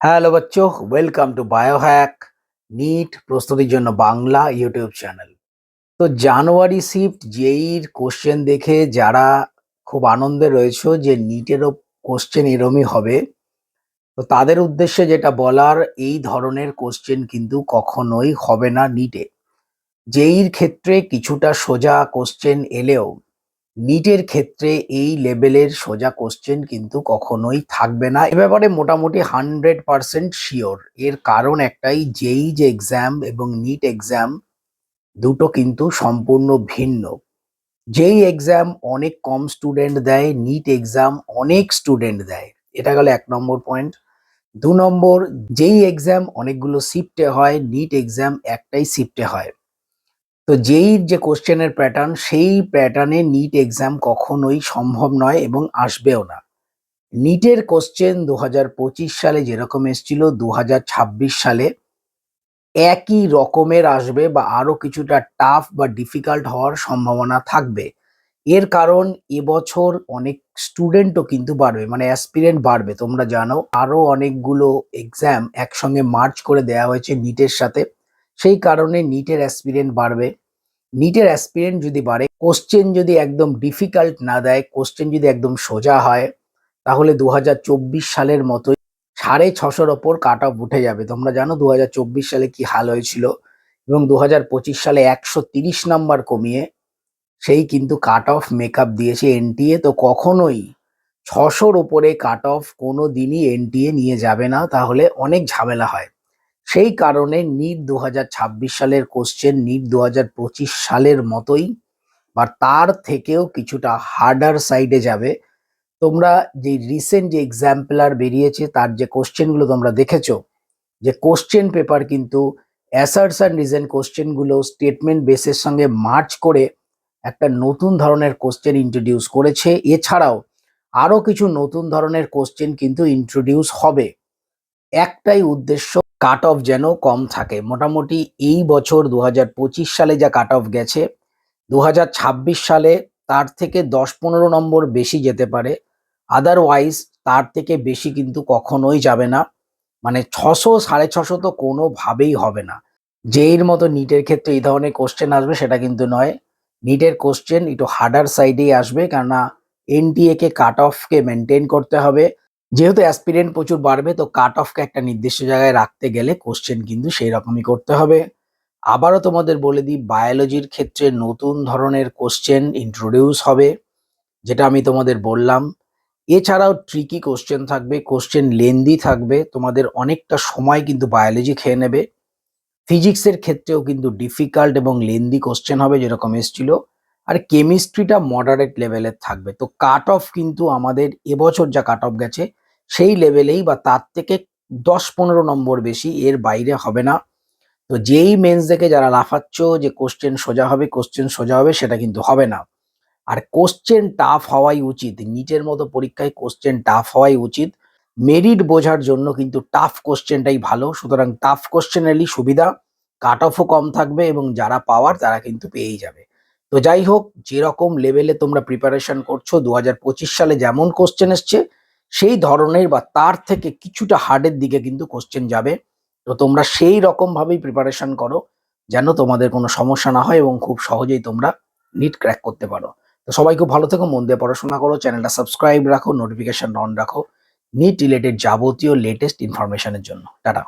Hello বাচ্চো, welcome to Biohack NEET প্রস্তুতির জন্য বাংলা ইউটিউব চ্যানেল। তো জানুয়ারি শিফট জেইর কোশ্চেন দেখে যারা খুব আনন্দে রয়েছে যে নিটেরও কোশ্চেন এরমই হবে, তো তাদের উদ্দেশ্যে যেটা বলার, এই ধরনের কোশ্চেন কিন্তু কখনোই হবে না নিটে। জেইর ক্ষেত্রে কিছুটা সোজা কোশ্চেন এলেও নিটের ক্ষেত্রে এই লেভেলের সোজা কোশ্চেন কিন্তু কখনোই থাকবে না। এ ব্যাপারে মোটামুটি 100% শিওর। এর কারণ একটাই, যেই যে এক্সাম এবং নিট এক্সাম দুটো কিন্তু সম্পূর্ণ ভিন্ন। যেই এক্সাম অনেক কম স্টুডেন্ট দেয়, নিট এক্সাম অনেক স্টুডেন্ট দেয়। এটা গেল 1 নম্বর পয়েন্ট। 2 নম্বর, যেই এক্সাম অনেকগুলো শিফটে হয়, নিট এক্সাম একটাই শিফটে হয়। তো যেই যে কোশ্চেনের প্যাটার্ন, সেই প্যাটার্নে নিট এক্সাম কখনোই সম্ভব নয় এবং আসবেও না। নিটের কোশ্চেন 2025 সালে যেরকম এসেছিল, 2026 সালে একই রকমের আসবে বা আরো কিছুটা টাফ বা ডিফিকাল্ট হওয়ার সম্ভাবনা থাকবে। এর কারণ, এবছর অনেক স্টুডেন্টও কিন্তু বাড়বে, মানে অ্যাসপিরেন্ট বাড়বে। তোমরা জানো আরো অনেকগুলো এক্সাম একসঙ্গে মার্চ করে দেওয়া হয়েছে নিটের সাথে। সেই কারণে নিটের অ্যাসপিরেন্ট বাড়বে। নিটের অ্যাসপিরেন্ট যদি বাড়ে, কোশ্চেন যদি একদম ডিফিকাল্ট না দেয়, কোশ্চেন যদি একদম সোজা হয়, তাহলে 2024 সালের মতোই 650-র ওপর কাট অফ উঠে যাবে। তোমরা জানো 2024 সালে কি হাল হয়েছিল, এবং 2025 সালে 130 নাম্বার কমিয়ে সেই কিন্তু কাট অফ মেকআপ দিয়েছে এনটিএ। তো কখনোই 600-র ওপরে কাট অফ কোনো দিনই এনটিএ নিয়ে যাবে না, তাহলে অনেক ঝামেলা হয়। সেই কারণে নিট 2026 সালের কোশ্চেন নিট 2025 সালের মতোই বা তার থেকেও কিছুটা হার্ডার সাইডে যাবে। তোমরা যে রিসেন্ট যে এক্সাম্পলার বেরিয়েছে, তার যে কোশ্চেনগুলো তোমরা দেখেছো, যে কোশ্চেন পেপার কিন্তু অ্যাসার্টস অ্যান্ড রিজন কোশ্চেনগুলো স্টেটমেন্ট বেসের সঙ্গে মার্চ করে একটা নতুন ধরনের কোশ্চেন ইন্ট্রোডিউস করেছে। এছাড়াও আরো কিছু নতুন ধরনের কোশ্চেন কিন্তু ইন্ট্রোডিউস হবে। একটাই উদ্দেশ্য, কাট অফ যেন কম থাকে। মোটামুটি এই বছর 2025 সালে যা কাট অফ গেছে, 2026 সালে তার থেকে 10-15 নম্বর বেশি যেতে পারে। আদারওয়াইজ তার থেকে বেশি কিন্তু কখনোই যাবে না। মানে 600 650 তো কোনোভাবেই হবে না। যেইর মতো নিটের ক্ষেত্রে এই ধরনের কোশ্চেন আসবে সেটা কিন্তু নয়। নিটের কোশ্চেন একটু হার্ডার সাইডেই আসবে, কেননা এনটিএ কে কাট অফকে মেনটেন করতে হবে। যেহেতু অ্যাসপিরেন্ট প্রচুর বাড়বে, তো কাট অফকে একটা নির্দিষ্ট জায়গায় রাখতে গেলে কোশ্চেন কিন্তু সেই রকমই করতে হবে। আবারও তোমাদের বলে দিই, বায়োলজির ক্ষেত্রে নতুন ধরনের কোশ্চেন ইন্ট্রোডিউস হবে, যেটা আমি তোমাদের বললাম। এছাড়াও ট্রিকি কোশ্চেন থাকবে, কোশ্চেন লেন্দি থাকবে, তোমাদের অনেকটা সময় কিন্তু বায়োলজি খেয়ে নেবে। ফিজিক্সের ক্ষেত্রেও কিন্তু ডিফিকাল্ট এবং লেন্দি কোশ্চেন হবে যেরকম এসেছিল। আর কেমিস্ট্রিটা মডারেট লেভেলের থাকবে। তো কাট অফ কিন্তু আমাদের এবছর যা কাট অফ গেছে সেই লেভেলেই বা তার থেকে 10-15 নম্বর বেশি, এর বাইরে হবে না। তো যেই মেন্স দেখে যারা লাফাচ্ছ যে কোশ্চেন সোজা হবে, কোশ্চেন সোজা হবে, সেটা কিন্তু হবে না। আর কোশ্চেন টাফ হওয়াই উচিত। নিটের মতো পরীক্ষায় কোশ্চেন টাফ হওয়াই উচিত। মেরিট বোঝার জন্য কিন্তু টাফ কোশ্চেনটাই ভালো। সুতরাং টাফ কোশ্চেন এলেই সুবিধা, কাট অফও কম থাকবে এবং যারা পাওয়ার তারা কিন্তু পেয়েই যাবে। তো যাই হোক, যেরকম লেভেলে তোমরা প্রিপারেশন করছো, 2025 সালে যেমন কোশ্চেন এসছে সেই ধরনের বা তার থেকে কিছুটা হার্ডের দিকে কিন্তু কোশ্চেন যাবে। তো তোমরা সেই রকম ভাবেই প্রিপারেশন করো, যেন তোমাদের কোনো সমস্যা না হয় এবং খুব সহজেই তোমরা নিট ক্র্যাক করতে পারো। তো সবাই খুব ভালো থেকো, মন দিয়ে পড়াশোনা করো, চ্যানেলটা সাবস্ক্রাইব রাখো, নোটিফিকেশন অন রাখো নিট রিলেটেড যাবতীয় লেটেস্ট ইনফরমেশনের জন্য। টাটা।